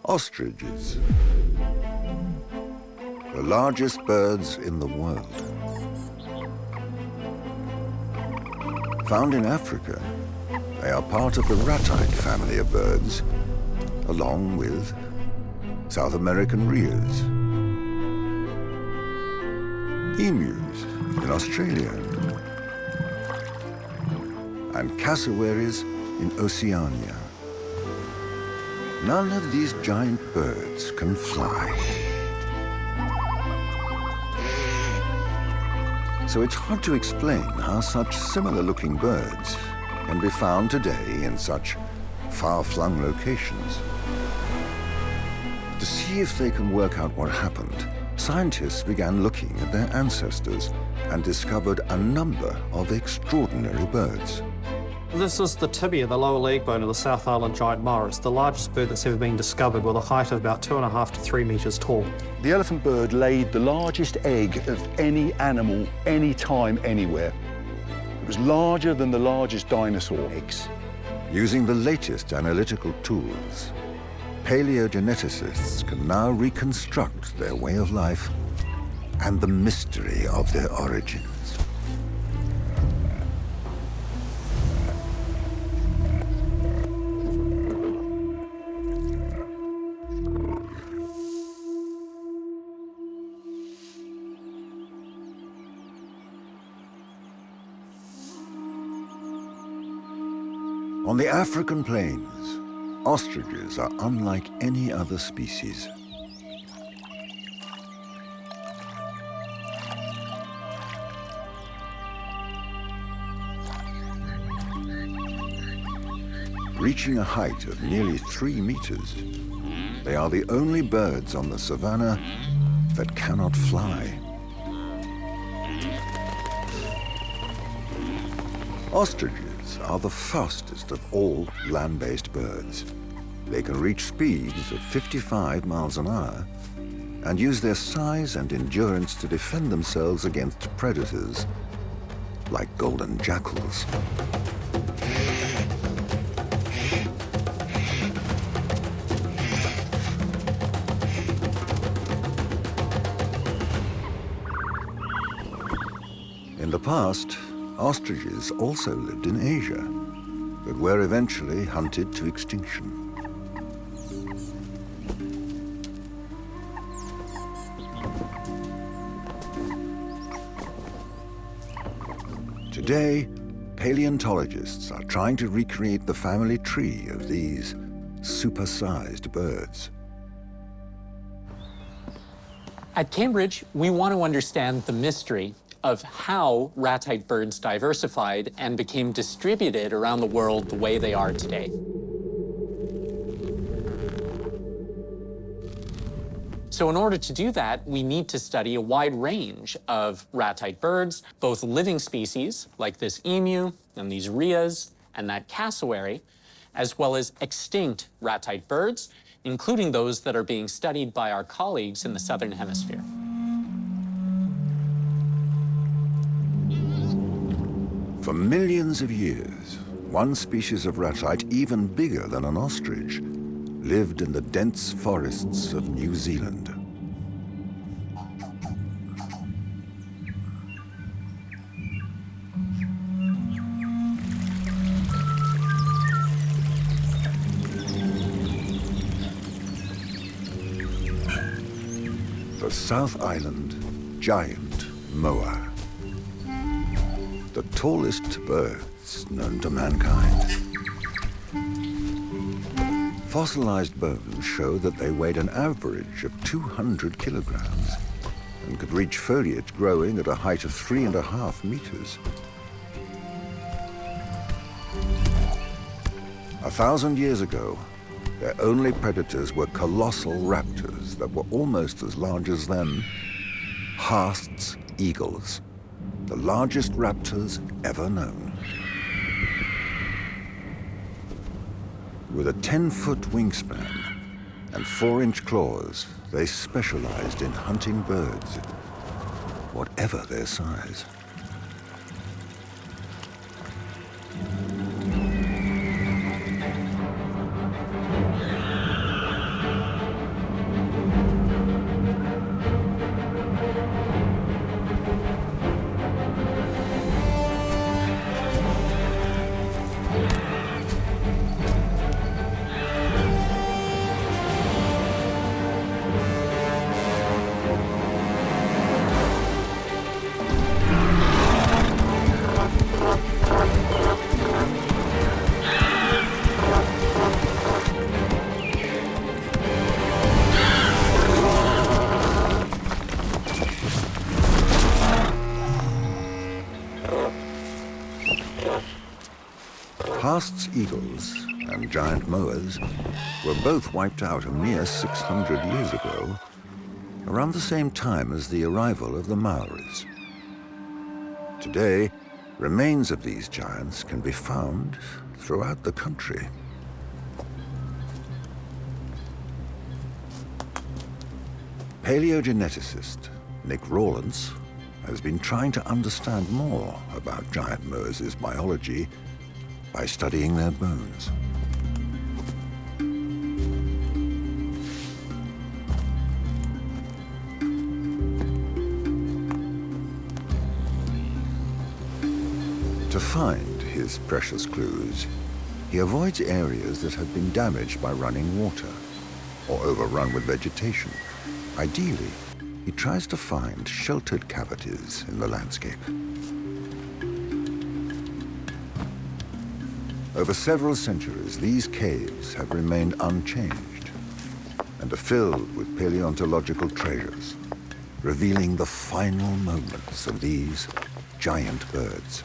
Ostriches, the largest birds in the world. Found in Africa, they are part of the ratite family of birds, along with South American rheas, emus in Australia, and cassowaries in Oceania. None of these giant birds can fly. So it's hard to explain how such similar-looking birds can be found today in such far-flung locations. To see if they can work out what happened, scientists began looking at their ancestors and discovered a number of extraordinary birds. This is the tibia, the lower leg bone of the South Island giant moa. It's the largest bird that's ever been discovered, with a height of about 2.5 to 3 meters tall. The elephant bird laid the largest egg of any animal, any time, anywhere. It was larger than the largest dinosaur eggs. Using the latest analytical tools, paleogeneticists can now reconstruct their way of life and the mystery of their origins. On the African plains, ostriches are unlike any other species. Reaching a height of nearly 3 meters, they are the only birds on the savanna that cannot fly. Ostriches are the fastest of all land-based birds. They can reach speeds of 55 miles an hour and use their size and endurance to defend themselves against predators like golden jackals. In the past, ostriches also lived in Asia, but were eventually hunted to extinction. Today, paleontologists are trying to recreate the family tree of these supersized birds. At Cambridge, we want to understand the mystery of how ratite birds diversified and became distributed around the world the way they are today. So in order to do that, we need to study a wide range of ratite birds, both living species, like this emu and these rheas and that cassowary, as well as extinct ratite birds, including those that are being studied by our colleagues in the Southern Hemisphere. For millions of years, one species of ratite, even bigger than an ostrich, lived in the dense forests of New Zealand. The South Island giant moa. The tallest birds known to mankind. Fossilized bones show that they weighed an average of 200 kilograms and could reach foliage growing at a height of 3.5 meters. 1,000 years ago, their only predators were colossal raptors that were almost as large as them, Haast's eagles, the largest raptors ever known. With a 10-foot wingspan and 4-inch claws, they specialized in hunting birds, whatever their size. past's eagles and giant moas were both wiped out a mere 600 years ago, around the same time as the arrival of the Maoris. Today, remains of these giants can be found throughout the country. Paleogeneticist Nick Rawlins has been trying to understand more about giant moas' biology by studying their bones. To find his precious clues, he avoids areas that have been damaged by running water or overrun with vegetation. Ideally, he tries to find sheltered cavities in the landscape. Over several centuries, these caves have remained unchanged and are filled with paleontological treasures, revealing the final moments of these giant birds.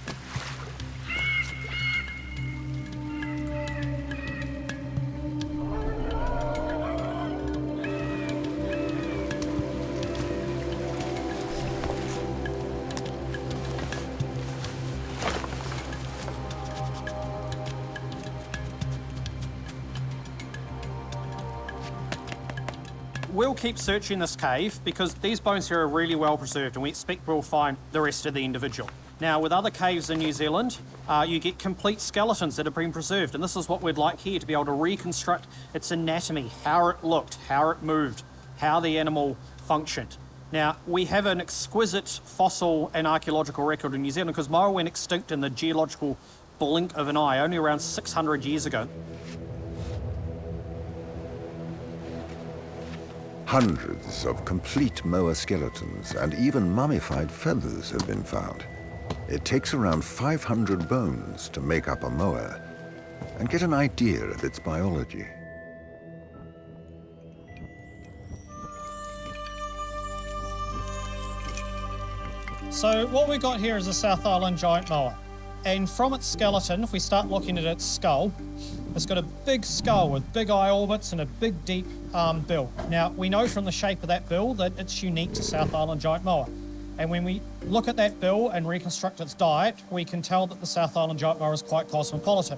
We'll keep searching this cave because these bones here are really well preserved and we expect we'll find the rest of the individual. Now, with other caves in New Zealand, you get complete skeletons that have been preserved, and this is what we'd like here, to be able to reconstruct its anatomy, how it looked, how it moved, how the animal functioned. Now, we have an exquisite fossil and archaeological record in New Zealand because moa went extinct in the geological blink of an eye only around 600 years ago. Hundreds of complete moa skeletons and even mummified feathers have been found. It takes around 500 bones to make up a moa and get an idea of its biology. So what we've got here is a South Island giant moa. And from its skeleton, if we start looking at its skull, it's got a big skull with big eye orbits and a big, deep bill. Now, we know from the shape of that bill that it's unique to South Island giant moa. And when we look at that bill and reconstruct its diet, we can tell that the South Island giant moa is quite cosmopolitan.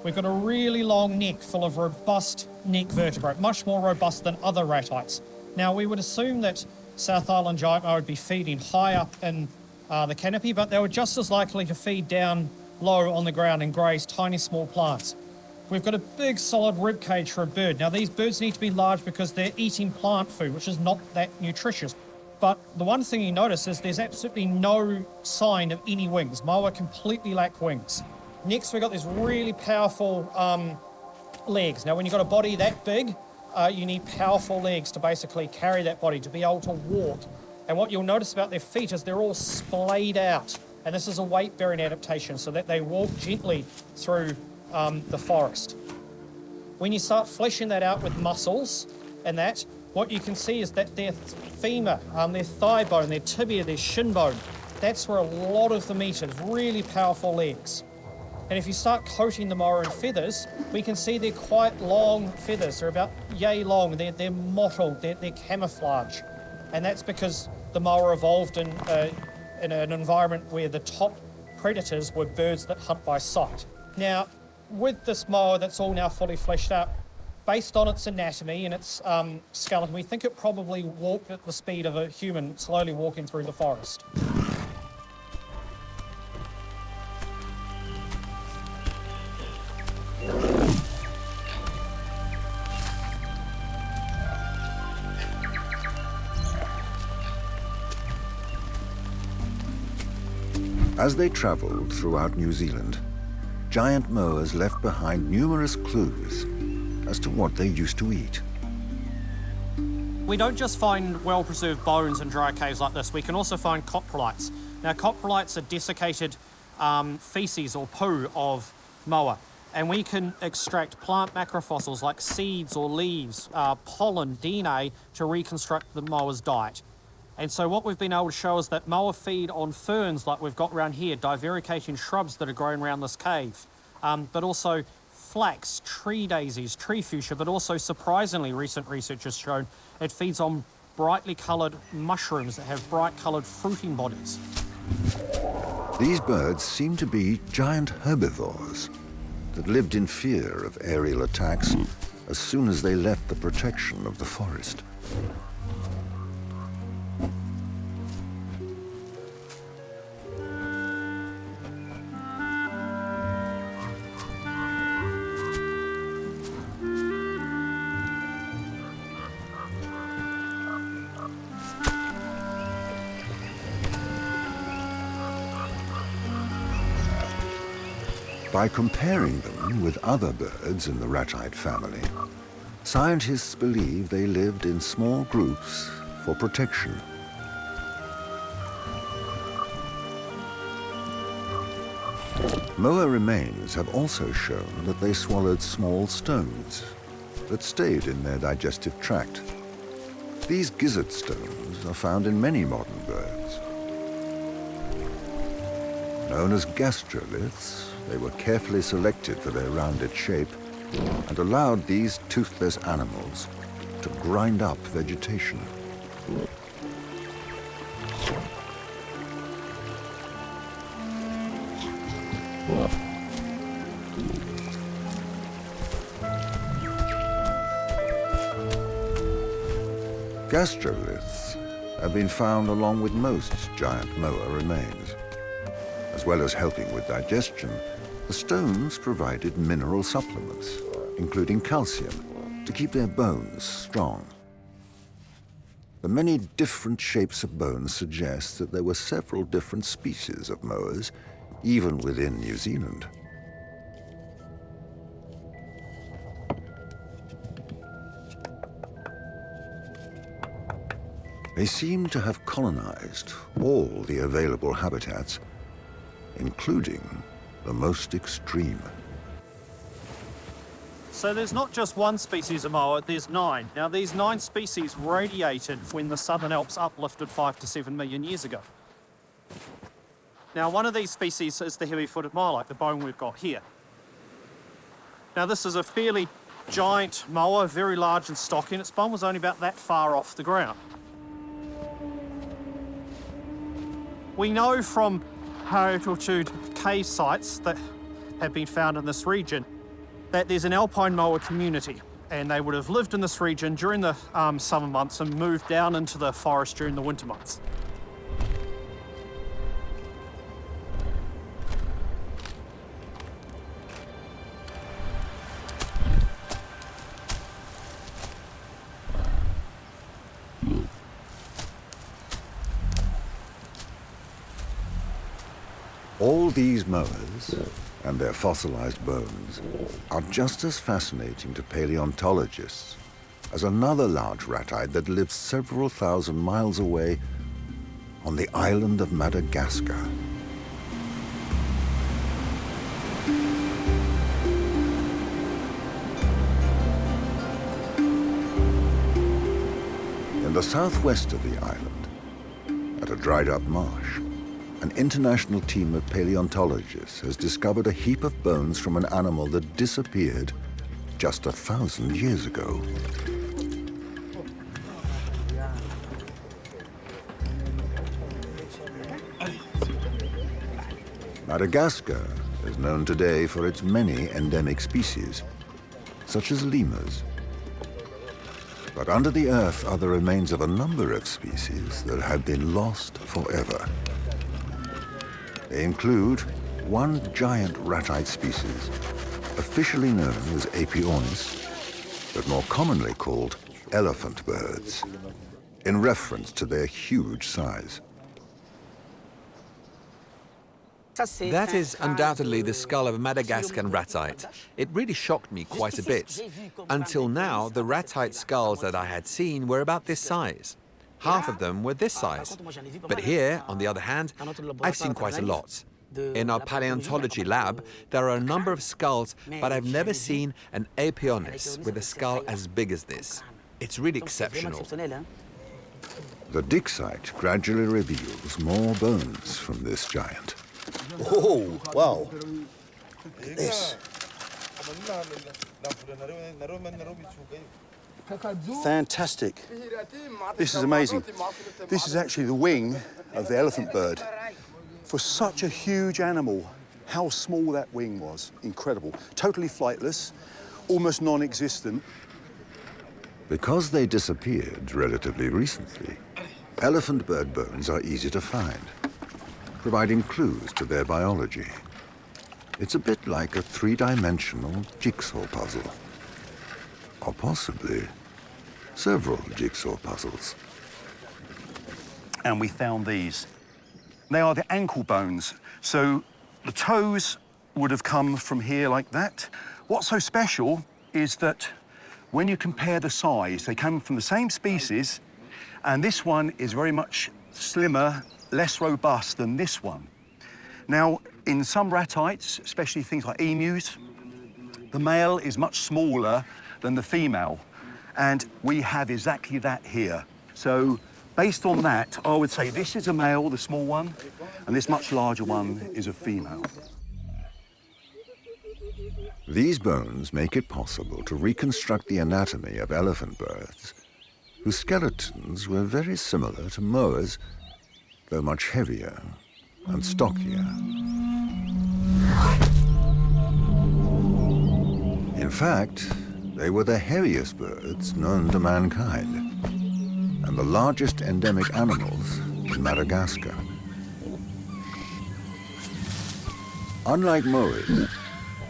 We've got a really long neck full of robust neck vertebrae, much more robust than other ratites. Now, we would assume that South Island giant moa would be feeding high up in the canopy, but they were just as likely to feed down low on the ground and graze tiny small plants. We've got a big solid rib cage for a bird. Now, these birds need to be large because they're eating plant food, which is not that nutritious. But the one thing you notice is there's absolutely no sign of any wings. Moa completely lack wings. Next, we've got these really powerful legs. Now, when you've got a body that big, you need powerful legs to basically carry that body, to be able to walk. And what you'll notice about their feet is they're all splayed out. And this is a weight-bearing adaptation so that they walk gently through the forest. When you start fleshing that out with muscles and that, what you can see is that their femur, their thigh bone, their tibia, their shin bone, that's where a lot of the meat is, really powerful legs. And if you start coating the moa in feathers, we can see they're quite long feathers. They're about yay long, they're mottled, they're camouflage. And that's because the moa evolved in an environment where the top predators were birds that hunt by sight. Now, with this moa that's all now fully fleshed out, based on its anatomy and its skeleton, we think it probably walked at the speed of a human slowly walking through the forest. As they traveled throughout New Zealand, giant moas left behind numerous clues as to what they used to eat. We don't just find well-preserved bones in dry caves like this, we can also find coprolites. Now, coprolites are desiccated feces or poo of moa, and we can extract plant macrofossils like seeds or leaves, pollen, DNA, to reconstruct the moa's diet. And so what we've been able to show is that moa feed on ferns like we've got around here, divaricating shrubs that are growing around this cave. but also flax, tree daisies, tree fuchsia, but also surprisingly recent research has shown it feeds on brightly coloured mushrooms that have bright coloured fruiting bodies. These birds seem to be giant herbivores that lived in fear of aerial attacks as soon as they left the protection of the forest. By comparing them with other birds in the ratite family, scientists believe they lived in small groups for protection. Moa remains have also shown that they swallowed small stones that stayed in their digestive tract. These gizzard stones are found in many modern birds. Known as gastroliths, they were carefully selected for their rounded shape and allowed these toothless animals to grind up vegetation. Gastroliths have been found along with most giant moa remains. As well as helping with digestion, the stones provided mineral supplements, including calcium, to keep their bones strong. The many different shapes of bones suggest that there were several different species of moas, even within New Zealand. They seem to have colonized all the available habitats, including the most extreme. So there's not just one species of moa, there's 9. Now these 9 species radiated when the Southern Alps uplifted 5 to 7 million years ago. Now one of these species is the heavy-footed moa, like the bone we've got here. Now this is a fairly giant moa, very large and stocky, and its bone was only about that far off the ground. We know from high altitude cave sites that have been found in this region that there's an alpine moa community, and they would have lived in this region during the summer months and moved down into the forest during the winter months. All these moas and their fossilized bones are just as fascinating to paleontologists as another large ratite that lives several thousand miles away on the island of Madagascar. In the southwest of the island, at a dried-up marsh, an international team of paleontologists has discovered a heap of bones from an animal that disappeared just 1,000 years ago. Madagascar is known today for its many endemic species, such as lemurs. But under the earth are the remains of a number of species that have been lost forever. They include one giant ratite species, officially known as Aepyornis, but more commonly called elephant birds, in reference to their huge size. That is undoubtedly the skull of a Madagascan ratite. It really shocked me quite a bit. Until now, the ratite skulls that I had seen were about this size. Half of them were this size. But here, on the other hand, I've seen quite a lot. In our paleontology lab, there are a number of skulls, but I've never seen an Aepyornis with a skull as big as this. It's really exceptional. The dig site gradually reveals more bones from this giant. Oh, wow. Look at this. Fantastic. This is amazing. This is actually the wing of the elephant bird. For such a huge animal, how small that wing was. Incredible. Totally flightless, almost non-existent. Because they disappeared relatively recently, elephant bird bones are easy to find, providing clues to their biology. It's a bit like a three-dimensional jigsaw puzzle. Or possibly several jigsaw puzzles. And we found these. They are the ankle bones. So the toes would have come from here like that. What's so special is that when you compare the size, they come from the same species, and this one is very much slimmer, less robust than this one. Now, in some ratites, especially things like emus, the male is much smaller than the female, and we have exactly that here. So, based on that, I would say this is a male, the small one, and this much larger one is a female. These bones make it possible to reconstruct the anatomy of elephant birds, whose skeletons were very similar to moas, though much heavier and stockier. In fact, they were the heaviest birds known to mankind, and the largest endemic animals in Madagascar. Unlike moas,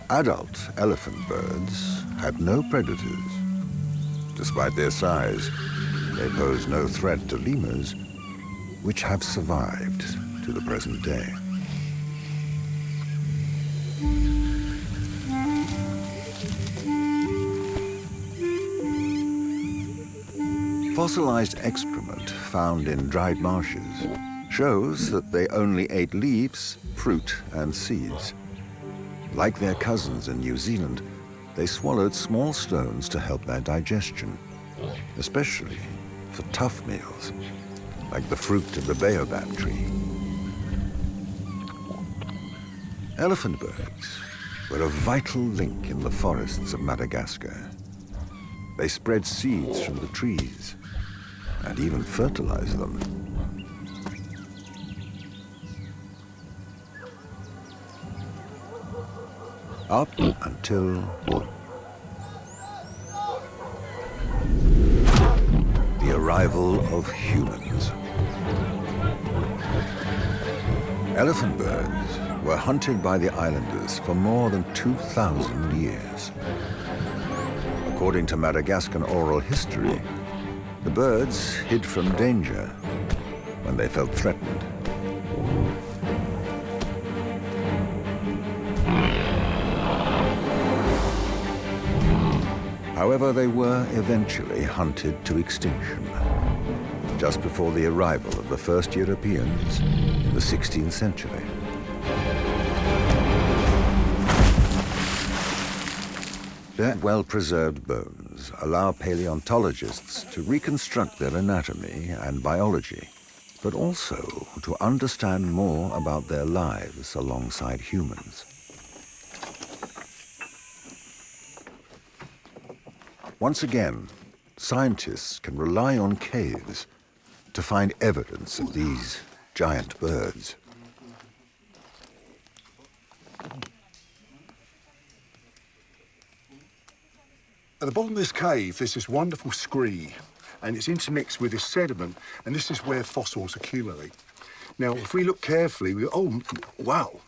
adult elephant birds had no predators. Despite their size, they pose no threat to lemurs, which have survived to the present day. Fossilized excrement found in dried marshes shows that they only ate leaves, fruit, and seeds. Like their cousins in New Zealand, they swallowed small stones to help their digestion, especially for tough meals, like the fruit of the baobab tree. Elephant birds were a vital link in the forests of Madagascar. They spread seeds from the trees and even fertilized them. Up until the arrival of humans. Elephant birds were hunted by the islanders for more than 2,000 years. According to Madagascan oral history, the birds hid from danger when they felt threatened. However, they were eventually hunted to extinction, just before the arrival of the first Europeans in the 16th century. Their well-preserved bones allow paleontologists to reconstruct their anatomy and biology, but also to understand more about their lives alongside humans. Once again, scientists can rely on caves to find evidence of these giant birds. At the bottom of this cave, there's this wonderful scree, and it's intermixed with this sediment, and this is where fossils accumulate. Now, if we look carefully, oh, wow,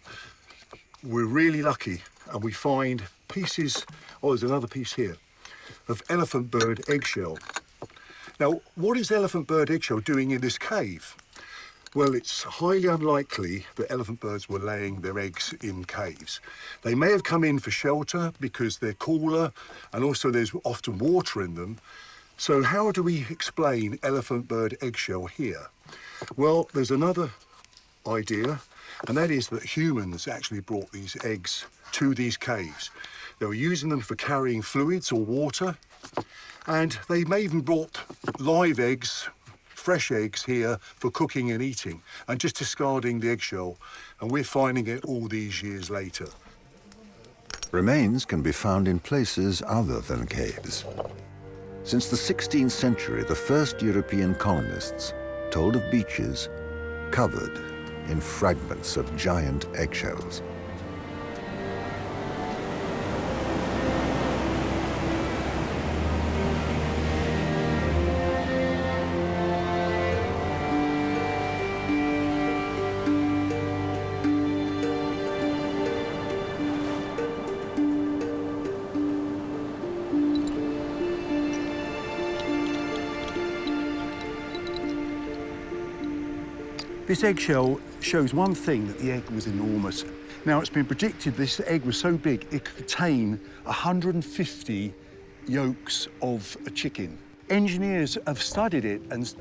we're really lucky, and we find pieces, oh, there's another piece here, of elephant bird eggshell. Now, what is elephant bird eggshell doing in this cave? Well, it's highly unlikely that elephant birds were laying their eggs in caves. They may have come in for shelter because they're cooler, and also there's often water in them. So how do we explain elephant bird eggshell here? Well, there's another idea, and that is that humans actually brought these eggs to these caves. They were using them for carrying fluids or water, and they may even brought live eggs, fresh eggs here for cooking and eating, and just discarding the eggshell, and we're finding it all these years later. Remains can be found in places other than caves. Since the 16th century, the first European colonists told of beaches covered in fragments of giant eggshells. This eggshell shows one thing, that the egg was enormous. Now, it's been predicted this egg was so big it could contain 150 yolks of a chicken. Engineers have studied it, and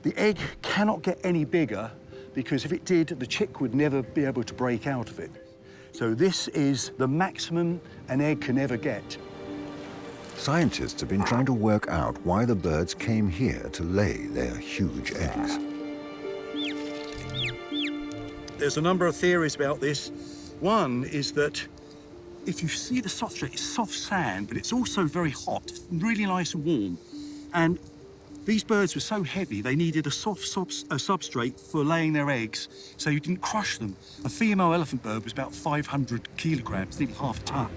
the egg cannot get any bigger because if it did, the chick would never be able to break out of it. So this is the maximum an egg can ever get. Scientists have been trying to work out why the birds came here to lay their huge eggs. There's a number of theories about this. One is that if you see the substrate, it's soft sand, but it's also very hot, really nice and warm. And these birds were so heavy, they needed a soft substrate for laying their eggs, so you didn't crush them. A female elephant bird was about 500 kilograms, nearly half a ton.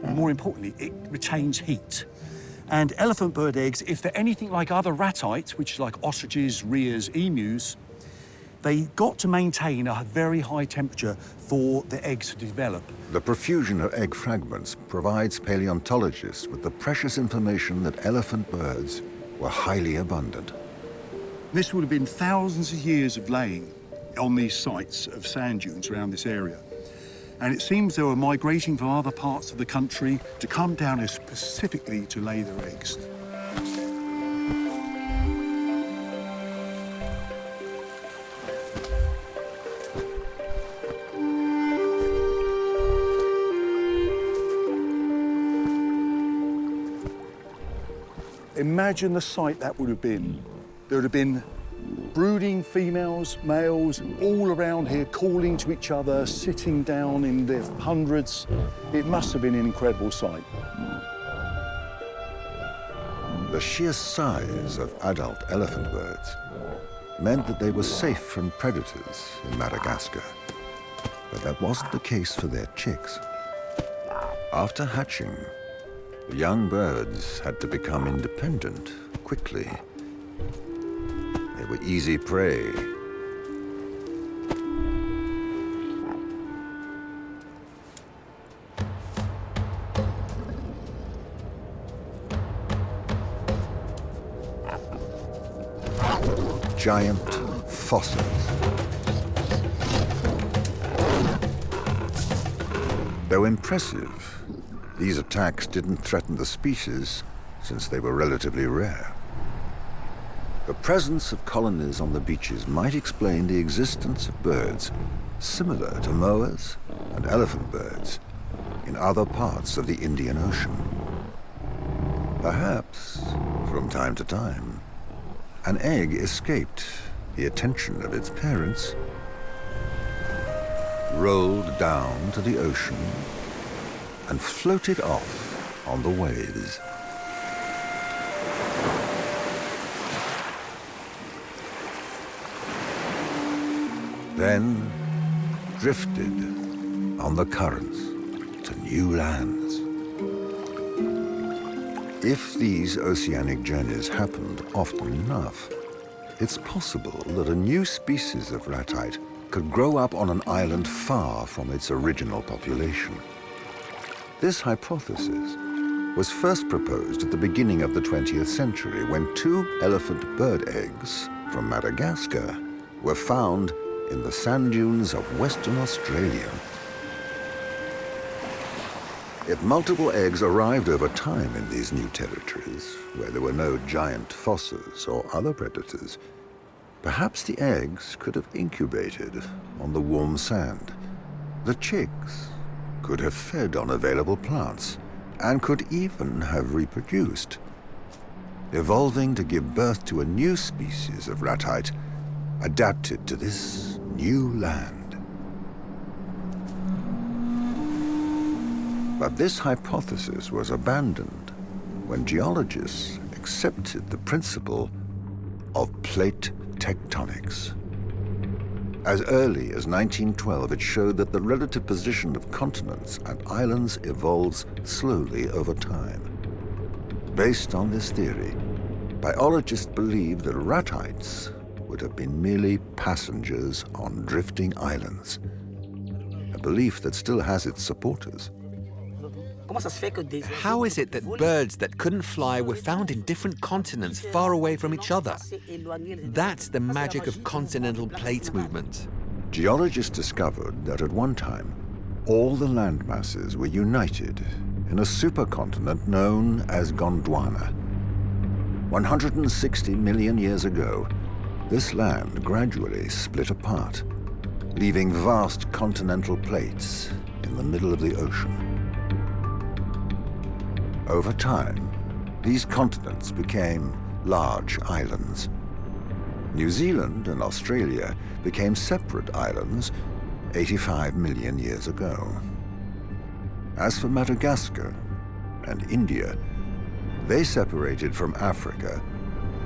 More importantly, it retains heat. And elephant bird eggs, if they're anything like other ratites, which is like ostriches, rheas, emus, they got to maintain a very high temperature for the eggs to develop. The profusion of egg fragments provides paleontologists with the precious information that elephant birds were highly abundant. This would have been thousands of years of laying on these sites of sand dunes around this area. And it seems they were migrating from other parts of the country to come down here specifically to lay their eggs. Imagine the sight that would have been. There would have been brooding females, males, all around here calling to each other, sitting down in their hundreds. It must have been an incredible sight. The sheer size of adult elephant birds meant that they were safe from predators in Madagascar. But that wasn't the case for their chicks. After hatching, the young birds had to become independent quickly. They were easy prey. Giant fossils. Though impressive, these attacks didn't threaten the species since they were relatively rare. The presence of colonies on the beaches might explain the existence of birds similar to moas and elephant birds in other parts of the Indian Ocean. Perhaps, from time to time, an egg escaped the attention of its parents, rolled down to the ocean, and floated off on the waves. Then drifted on the currents to new lands. If these oceanic journeys happened often enough, it's possible that a new species of ratite could grow up on an island far from its original population. This hypothesis was first proposed at the beginning of the 20th century when 2 elephant bird eggs from Madagascar were found in the sand dunes of Western Australia. If multiple eggs arrived over time in these new territories, where there were no giant fossors or other predators, perhaps the eggs could have incubated on the warm sand. The chicks could have fed on available plants and could even have reproduced, evolving to give birth to a new species of ratite adapted to this new land. But this hypothesis was abandoned when geologists accepted the principle of plate tectonics. As early as 1912, it showed that the relative position of continents and islands evolves slowly over time. Based on this theory, biologists believed that ratites would have been merely passengers on drifting islands, a belief that still has its supporters. How is it that birds that couldn't fly were found in different continents far away from each other? That's the magic of continental plate movement. Geologists discovered that at one time, all the land masses were united in a supercontinent known as Gondwana. 160 million years ago, this land gradually split apart, leaving vast continental plates in the middle of the ocean. Over time, these continents became large islands. New Zealand and Australia became separate islands 85 million years ago. As for Madagascar and India, they separated from Africa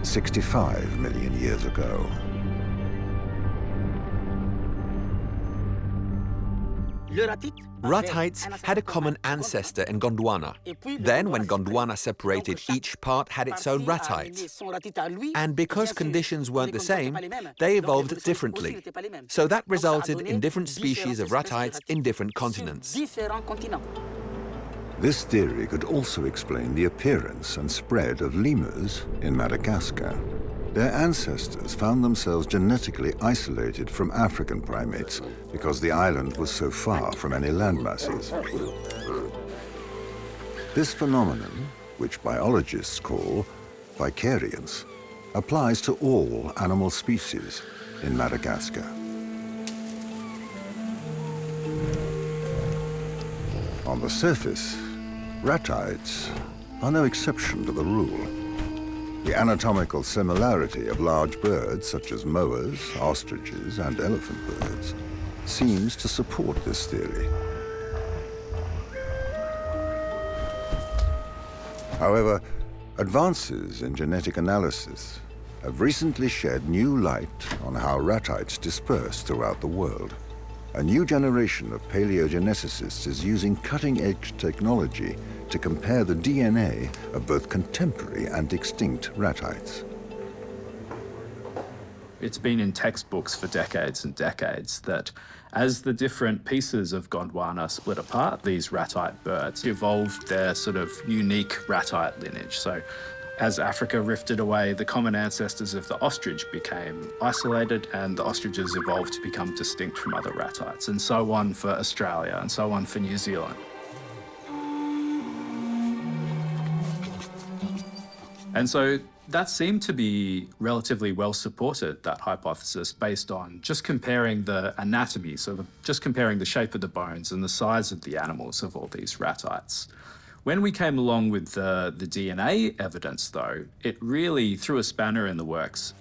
65 million years ago. Ratites had a common ancestor in Gondwana. Then, when Gondwana separated, each part had its own ratite. And because conditions weren't the same, they evolved differently. So that resulted in different species of ratites in different continents. This theory could also explain the appearance and spread of lemurs in Madagascar. Their ancestors found themselves genetically isolated from African primates because the island was so far from any land masses. This phenomenon, which biologists call vicariance, applies to all animal species in Madagascar. On the surface, ratites are no exception to the rule. The anatomical similarity of large birds such as moas, ostriches, and elephant birds seems to support this theory. However, advances in genetic analysis have recently shed new light on how ratites disperse throughout the world. A new generation of paleogeneticists is using cutting-edge technology to compare the DNA of both contemporary and extinct ratites. It's been in textbooks for decades and decades that as the different pieces of Gondwana split apart, these ratite birds evolved their sort of unique ratite lineage. So as Africa rifted away, the common ancestors of the ostrich became isolated and the ostriches evolved to become distinct from other ratites, and so on for Australia and so on for New Zealand. And so that seemed to be relatively well supported, that hypothesis, based on just comparing the anatomy, so just comparing the shape of the bones and the size of the animals of all these ratites. When we came along with the DNA evidence, though, it really threw a spanner in the works.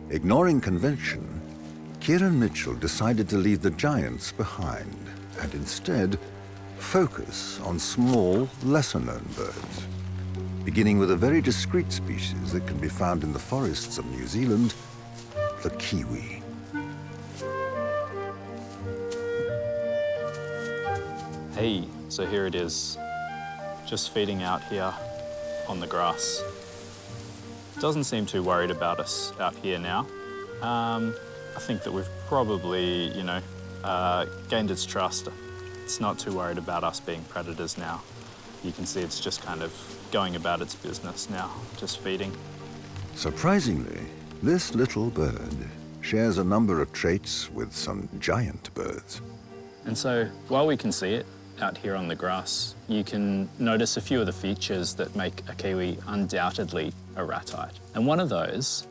Ignoring convention, Kieran Mitchell decided to leave the giants behind and instead focus on small, lesser-known birds, beginning with a very discrete species that can be found in the forests of New Zealand, the kiwi. Hey, so here it is, just feeding out here on the grass. Doesn't seem too worried about us out here now. I think that we've probably, gained its trust. It's not too worried about us being predators now. You can see it's just kind of going about its business now, just feeding. Surprisingly, this little bird shares a number of traits with some giant birds. And so while we can see it out here on the grass, you can notice a few of the features that make a kiwi undoubtedly a ratite. And one of those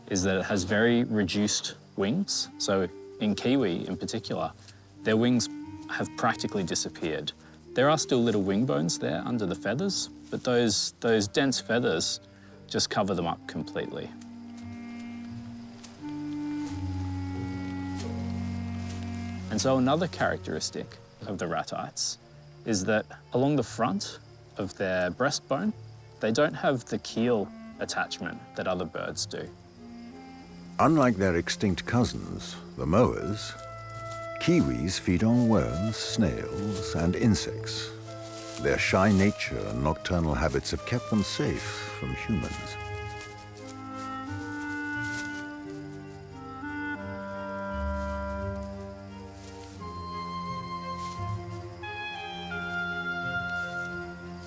is that it has very reduced wings. So in kiwi in particular, their wings have practically disappeared. There are still little wing bones there under the feathers, but those dense feathers just cover them up completely. And so another characteristic of the ratites is that along the front of their breastbone, they don't have the keel attachment that other birds do. Unlike their extinct cousins, the moas, kiwis feed on worms, snails, and insects. Their shy nature and nocturnal habits have kept them safe from humans.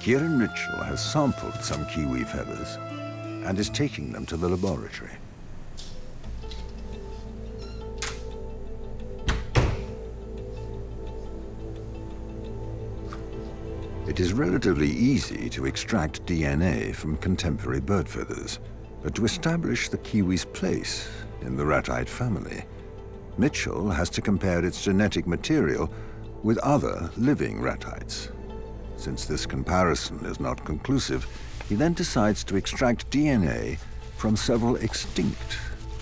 Kieran Mitchell has sampled some kiwi feathers and is taking them to the laboratory. It is relatively easy to extract DNA from contemporary bird feathers, but to establish the kiwi's place in the ratite family, Mitchell has to compare its genetic material with other living ratites. Since this comparison is not conclusive, he then decides to extract DNA from several extinct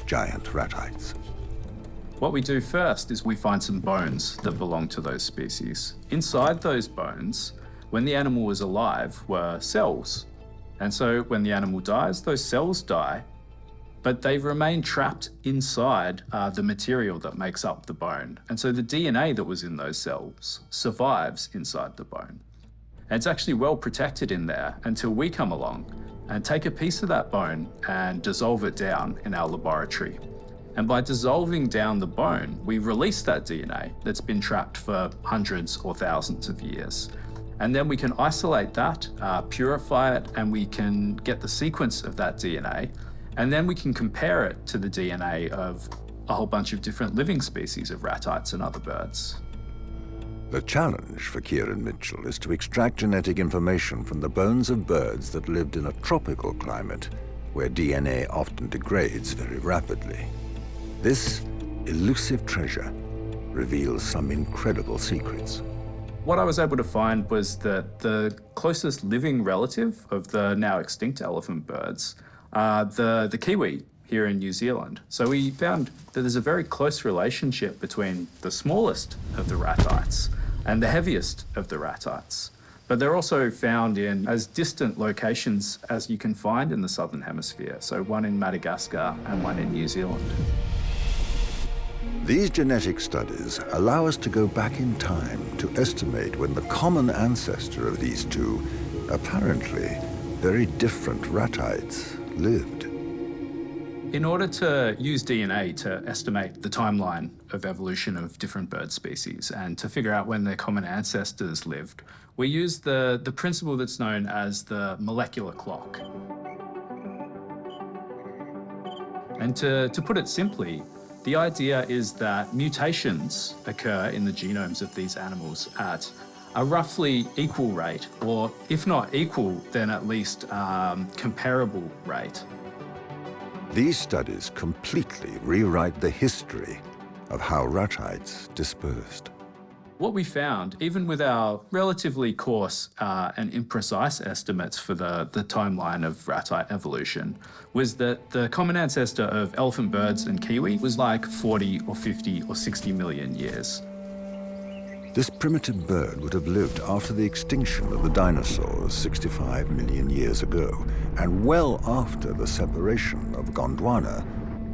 giant ratites. What we do first is we find some bones that belong to those species. Inside those bones, when the animal was alive, were cells. And so when the animal dies, those cells die, but they remain trapped inside the material that makes up the bone. And so the DNA that was in those cells survives inside the bone. And it's actually well protected in there until we come along and take a piece of that bone and dissolve it down in our laboratory. And by dissolving down the bone, we release that DNA that's been trapped for hundreds or thousands of years. And then we can isolate that, purify it, and we can get the sequence of that DNA. And then we can compare it to the DNA of a whole bunch of different living species of ratites and other birds. The challenge for Kieran Mitchell is to extract genetic information from the bones of birds that lived in a tropical climate where DNA often degrades very rapidly. This elusive treasure reveals some incredible secrets. What I was able to find was that the closest living relative of the now extinct elephant birds are the kiwi here in New Zealand. So we found that there's a very close relationship between the smallest of the ratites and the heaviest of the ratites. But they're also found in as distant locations as you can find in the Southern Hemisphere. So one in Madagascar and one in New Zealand. These genetic studies allow us to go back in time to estimate when the common ancestor of these two, apparently very different ratites, lived. In order to use DNA to estimate the timeline of evolution of different bird species and to figure out when their common ancestors lived, we use the principle that's known as the molecular clock. And to put it simply, the idea is that mutations occur in the genomes of these animals at a roughly equal rate, or if not equal, then at least comparable rate. These studies completely rewrite the history of how ratites dispersed. What we found, even with our relatively coarse and imprecise estimates for the timeline of ratite evolution, was that the common ancestor of elephant birds and kiwi was like 40 or 50 or 60 million years. This primitive bird would have lived after the extinction of the dinosaurs 65 million years ago, and well after the separation of Gondwana,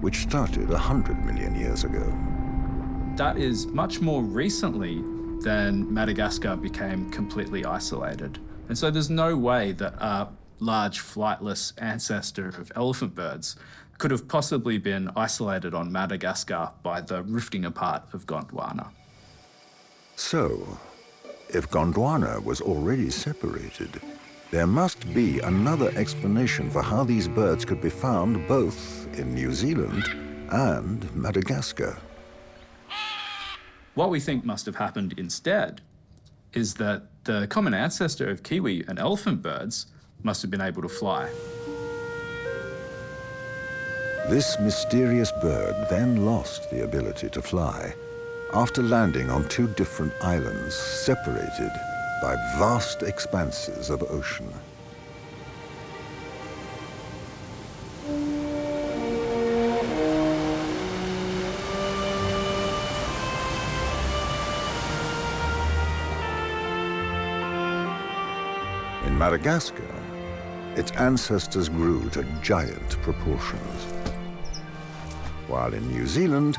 which started 100 million years ago. That is much more recently than Madagascar became completely isolated. And so there's no way that a large flightless ancestor of elephant birds could have possibly been isolated on Madagascar by the rifting apart of Gondwana. So, if Gondwana was already separated, there must be another explanation for how these birds could be found both in New Zealand and Madagascar. What we think must have happened instead is that the common ancestor of kiwi and elephant birds must have been able to fly. This mysterious bird then lost the ability to fly after landing on two different islands separated by vast expanses of ocean. Madagascar, its ancestors grew to giant proportions, while in New Zealand,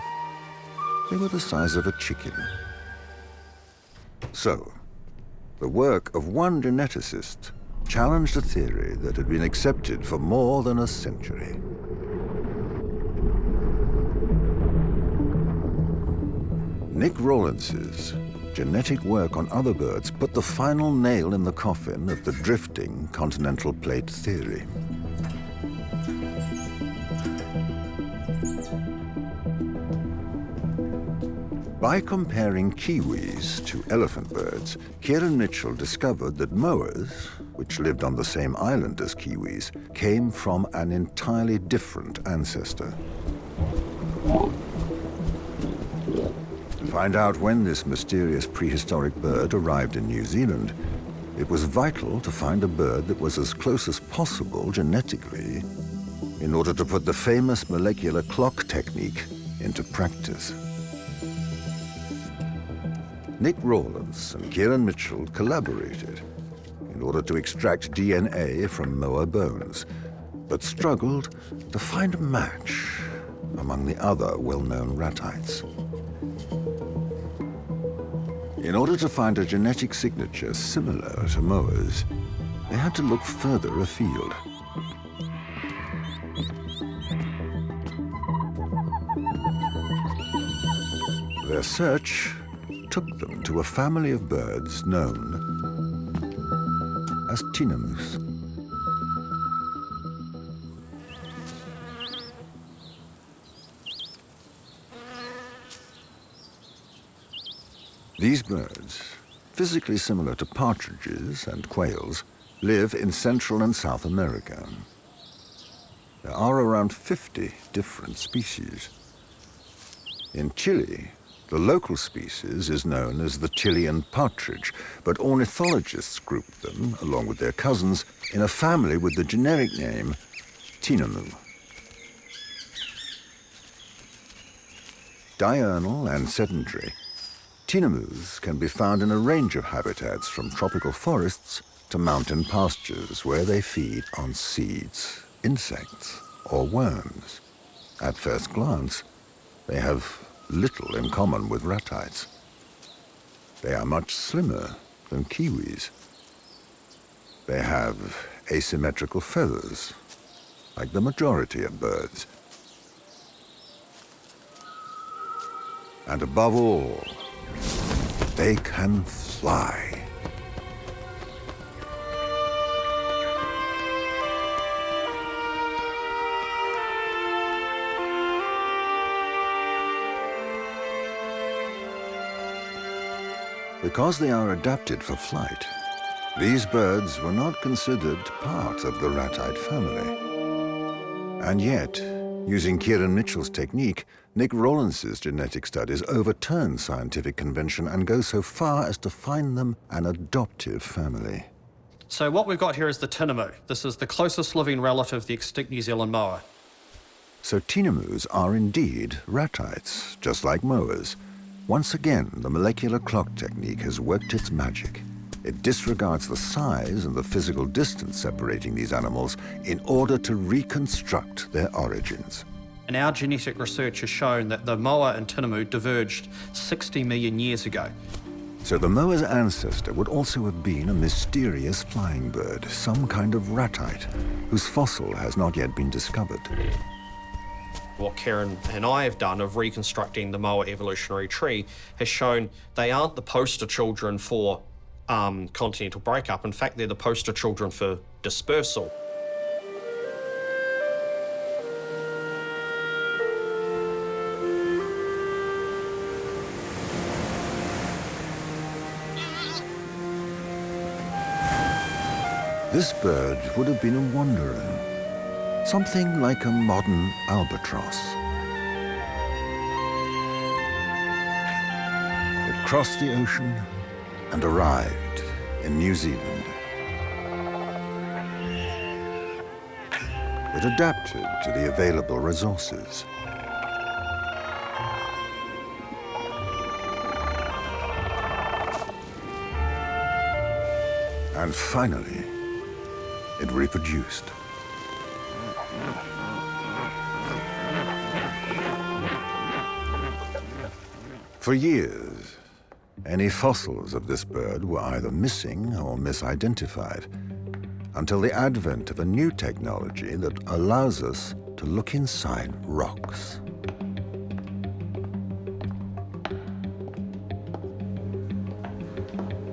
they were the size of a chicken. So, the work of one geneticist challenged a theory that had been accepted for more than a century. Nick Rawlins's genetic work on other birds put the final nail in the coffin of the drifting continental plate theory. By comparing kiwis to elephant birds, Kieran Mitchell discovered that moas, which lived on the same island as kiwis, came from an entirely different ancestor. To find out when this mysterious prehistoric bird arrived in New Zealand, it was vital to find a bird that was as close as possible genetically in order to put the famous molecular clock technique into practice. Nick Rawlins and Kieran Mitchell collaborated in order to extract DNA from moa bones, but struggled to find a match among the other well-known ratites. In order to find a genetic signature similar to moas, they had to look further afield. Their search took them to a family of birds known as tinamous. These birds, physically similar to partridges and quails, live in Central and South America. There are around 50 different species. In Chile, the local species is known as the Chilean partridge, but ornithologists group them, along with their cousins, in a family with the generic name tinamou. Diurnal and sedentary, tinamous can be found in a range of habitats from tropical forests to mountain pastures where they feed on seeds, insects, or worms. At first glance, they have little in common with ratites. They are much slimmer than kiwis. They have asymmetrical feathers, like the majority of birds. And above all, they can fly. Because they are adapted for flight, these birds were not considered part of the ratite family. And yet, using Kieran Mitchell's technique, Nick Rawlins's genetic studies overturn scientific convention and go so far as to find them an adoptive family. So what we've got here is the tinamou. This is the closest living relative of the extinct New Zealand moa. So tinamous are indeed ratites, just like moas. Once again, the molecular clock technique has worked its magic. It disregards the size and the physical distance separating these animals in order to reconstruct their origins. And our genetic research has shown that the moa and tinamou diverged 60 million years ago. So the moa's ancestor would also have been a mysterious flying bird, some kind of ratite, whose fossil has not yet been discovered. What Kieran and I have done of reconstructing the moa evolutionary tree has shown they aren't the poster children for continental breakup. In fact, they're the poster children for dispersal. This bird would have been a wanderer, something like a modern albatross. It crossed the ocean and arrived in New Zealand. It adapted to the available resources. And finally, it reproduced. For years, any fossils of this bird were either missing or misidentified, until the advent of a new technology that allows us to look inside rocks.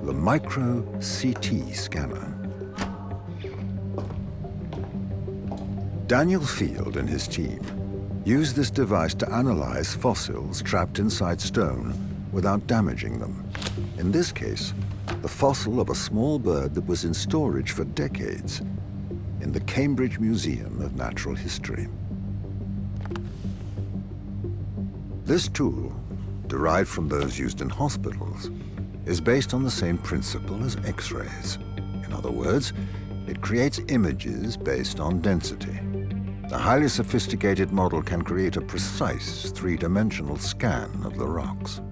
The micro-CT scanner. Daniel Field and his team used this device to analyze fossils trapped inside stone without damaging them. In this case, the fossil of a small bird that was in storage for decades in the Cambridge Museum of Natural History. This tool, derived from those used in hospitals, is based on the same principle as X-rays. In other words, it creates images based on density. The highly sophisticated model can create a precise three-dimensional scan of the rocks.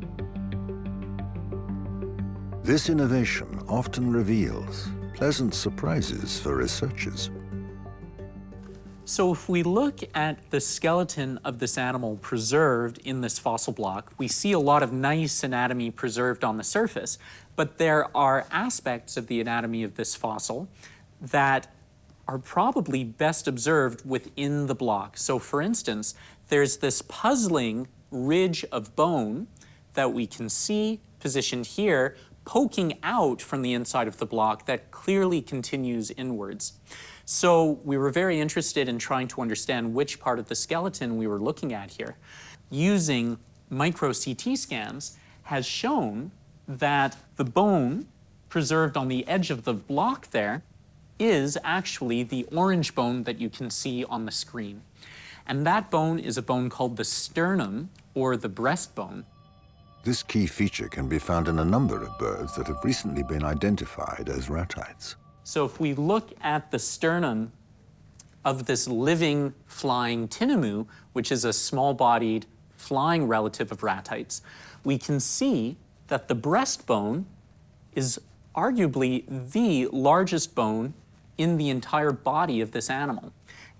This innovation often reveals pleasant surprises for researchers. So if we look at the skeleton of this animal preserved in this fossil block, we see a lot of nice anatomy preserved on the surface, but there are aspects of the anatomy of this fossil that are probably best observed within the block. So for instance, there's this puzzling ridge of bone that we can see positioned here, poking out from the inside of the block that clearly continues inwards. So we were very interested in trying to understand which part of the skeleton we were looking at here. Using micro-CT scans has shown that the bone preserved on the edge of the block there is actually the orange bone that you can see on the screen. And that bone is a bone called the sternum, or the breastbone. This key feature can be found in a number of birds that have recently been identified as ratites. So if we look at the sternum of this living flying tinamou, which is a small-bodied flying relative of ratites, we can see that the breastbone is arguably the largest bone in the entire body of this animal.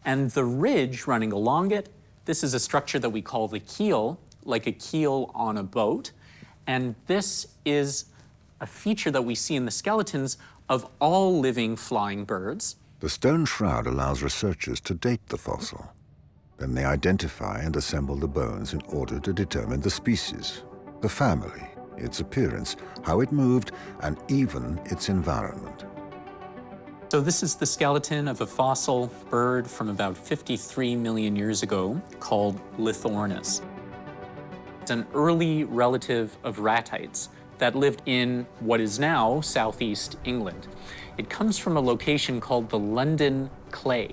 And the ridge running along it, this is a structure that we call the keel, like a keel on a boat. And this is a feature that we see in the skeletons of all living flying birds. The stone shroud allows researchers to date the fossil. Then they identify and assemble the bones in order to determine the species, the family, its appearance, how it moved, and even its environment. So this is the skeleton of a fossil bird from about 53 million years ago called Lithornis. It's an early relative of ratites that lived in what is now southeast England. It comes from a location called the London Clay.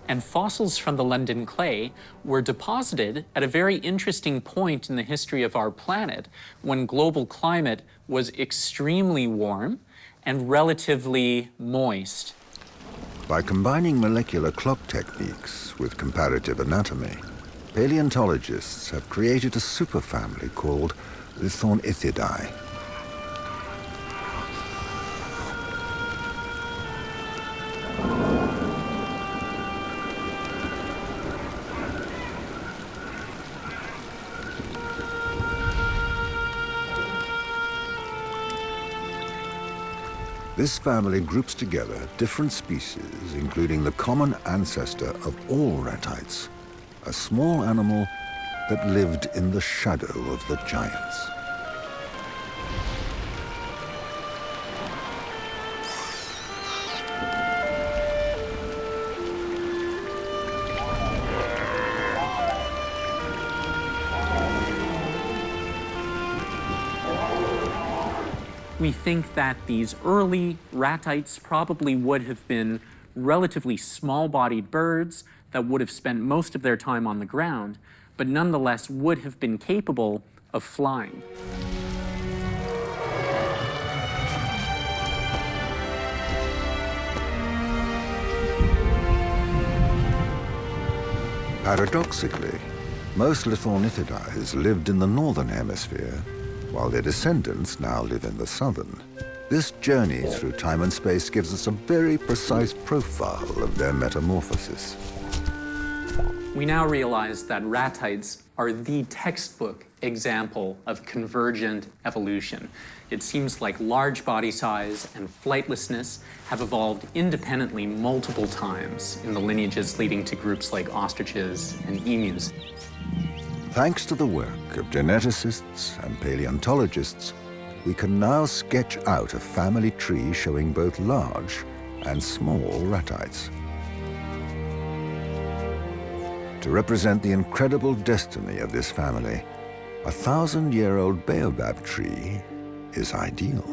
And fossils from the London Clay were deposited at a very interesting point in the history of our planet when global climate was extremely warm and relatively moist. By combining molecular clock techniques with comparative anatomy, paleontologists have created a superfamily called Lithornithidae. This family groups together different species, including the common ancestor of all ratites, a small animal that lived in the shadow of the giants. We think that these early ratites probably would have been relatively small-bodied birds that would have spent most of their time on the ground, but nonetheless would have been capable of flying. Paradoxically, most Lithornithidae lived in the Northern Hemisphere, while their descendants now live in the Southern. This journey through time and space gives us a very precise profile of their metamorphosis. We now realize that ratites are the textbook example of convergent evolution. It seems like large body size and flightlessness have evolved independently multiple times in the lineages leading to groups like ostriches and emus. Thanks to the work of geneticists and paleontologists, we can now sketch out a family tree showing both large and small ratites. To represent the incredible destiny of this family, a 1,000-year-old baobab tree is ideal.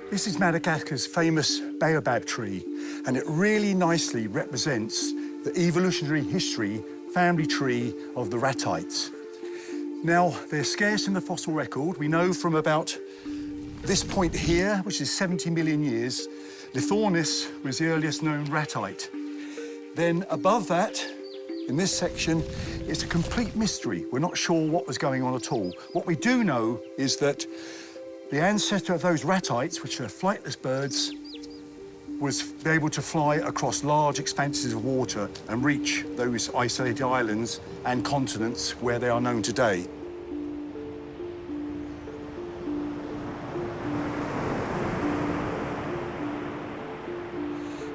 This is Madagascar's famous baobab tree, and it really nicely represents the evolutionary history family tree of the ratites. Now, they're scarce in the fossil record. We know from about this point here, which is 70 million years, Lithornis was the earliest known ratite. Then above that, in this section, it's a complete mystery. We're not sure what was going on at all. What we do know is that the ancestor of those ratites, which are flightless birds, was able to fly across large expanses of water and reach those isolated islands and continents where they are known today.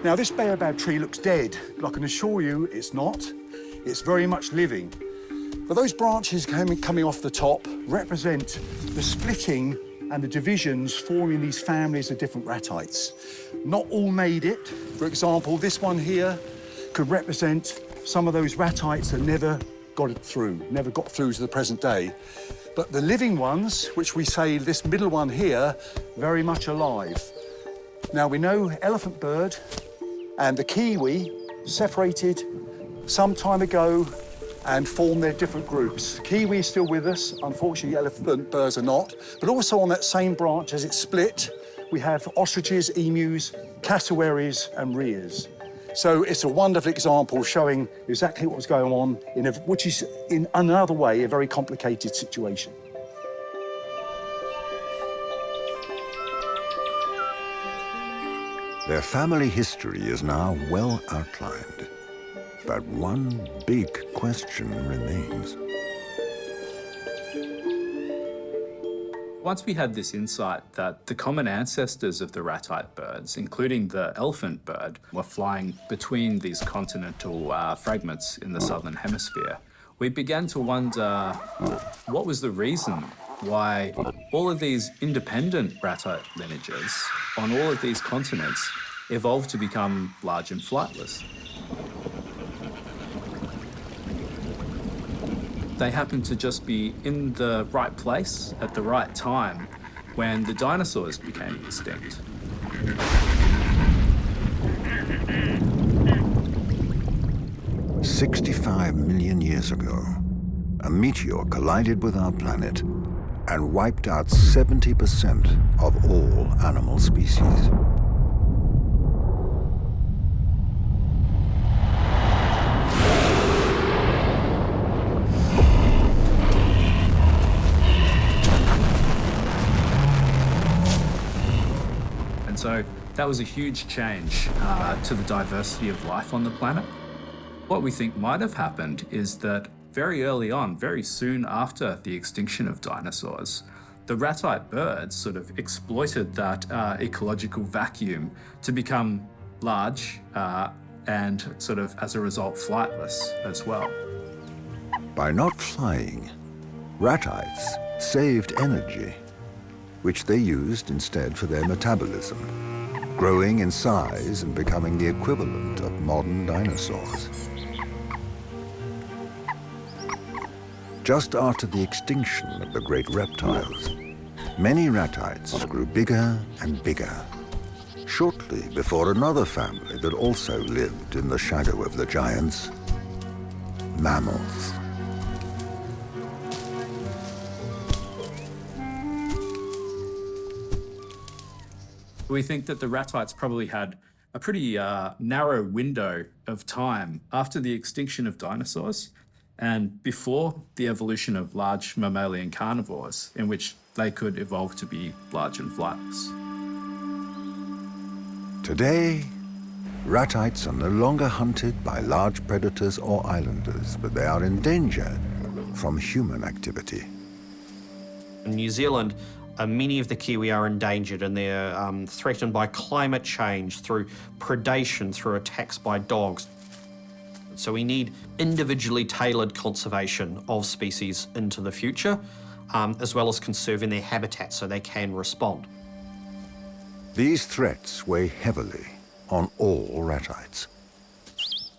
Now, this baobab tree looks dead, but I can assure you it's not. It's very much living. But those branches coming off the top represent the splitting and the divisions forming these families of different ratites. Not all made it. For example, this one here could represent some of those ratites that never got through to the present day. But the living ones, which we say this middle one here, very much alive. Now, we know elephant bird and the kiwi separated some time ago and formed their different groups. Kiwi is still with us. Unfortunately, elephant birds are not. But also on that same branch, as it split, we have ostriches, emus, cassowaries, and rheas. So it's a wonderful example showing exactly what was going on, which is, in another way, a very complicated situation. Their family history is now well outlined, but one big question remains. Once we had this insight that the common ancestors of the ratite birds, including the elephant bird, were flying between these continental fragments in the Southern Hemisphere, we began to wonder what was the reason why all of these independent ratite lineages on all of these continents evolved to become large and flightless. They happened to just be in the right place at the right time when the dinosaurs became extinct. 65 million years ago, a meteor collided with our planet and wiped out 70% of all animal species. And so that was a huge change to the diversity of life on the planet. What we think might have happened is that very early on, very soon after the extinction of dinosaurs, the ratite birds sort of exploited that ecological vacuum to become large and sort of, as a result, flightless as well. By not flying, ratites saved energy, which they used instead for their metabolism, growing in size and becoming the equivalent of modern dinosaurs. Just after the extinction of the great reptiles, many ratites grew bigger and bigger, shortly before another family that also lived in the shadow of the giants, mammals. We think that the ratites probably had a pretty narrow window of time after the extinction of dinosaurs, and before the evolution of large mammalian carnivores, in which they could evolve to be large and flightless. Today, ratites are no longer hunted by large predators or islanders, but they are in danger from human activity. In New Zealand, many of the kiwi are endangered, and they're threatened by climate change, through predation, through attacks by dogs. So we need individually tailored conservation of species into the future, as well as conserving their habitat so they can respond. These threats weigh heavily on all ratites.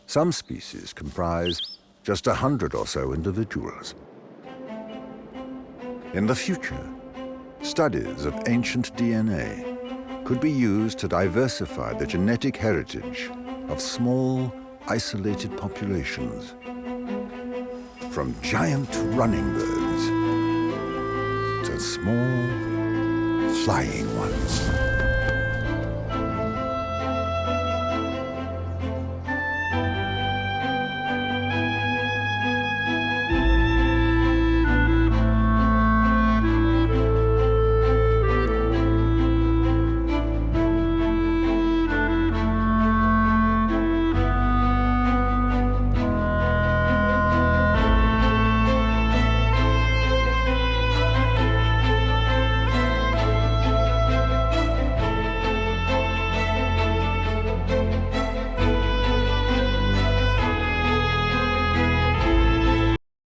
Some species comprise just 100 or so individuals. In the future, studies of ancient DNA could be used to diversify the genetic heritage of small, isolated populations, from giant running birds to small, flying ones.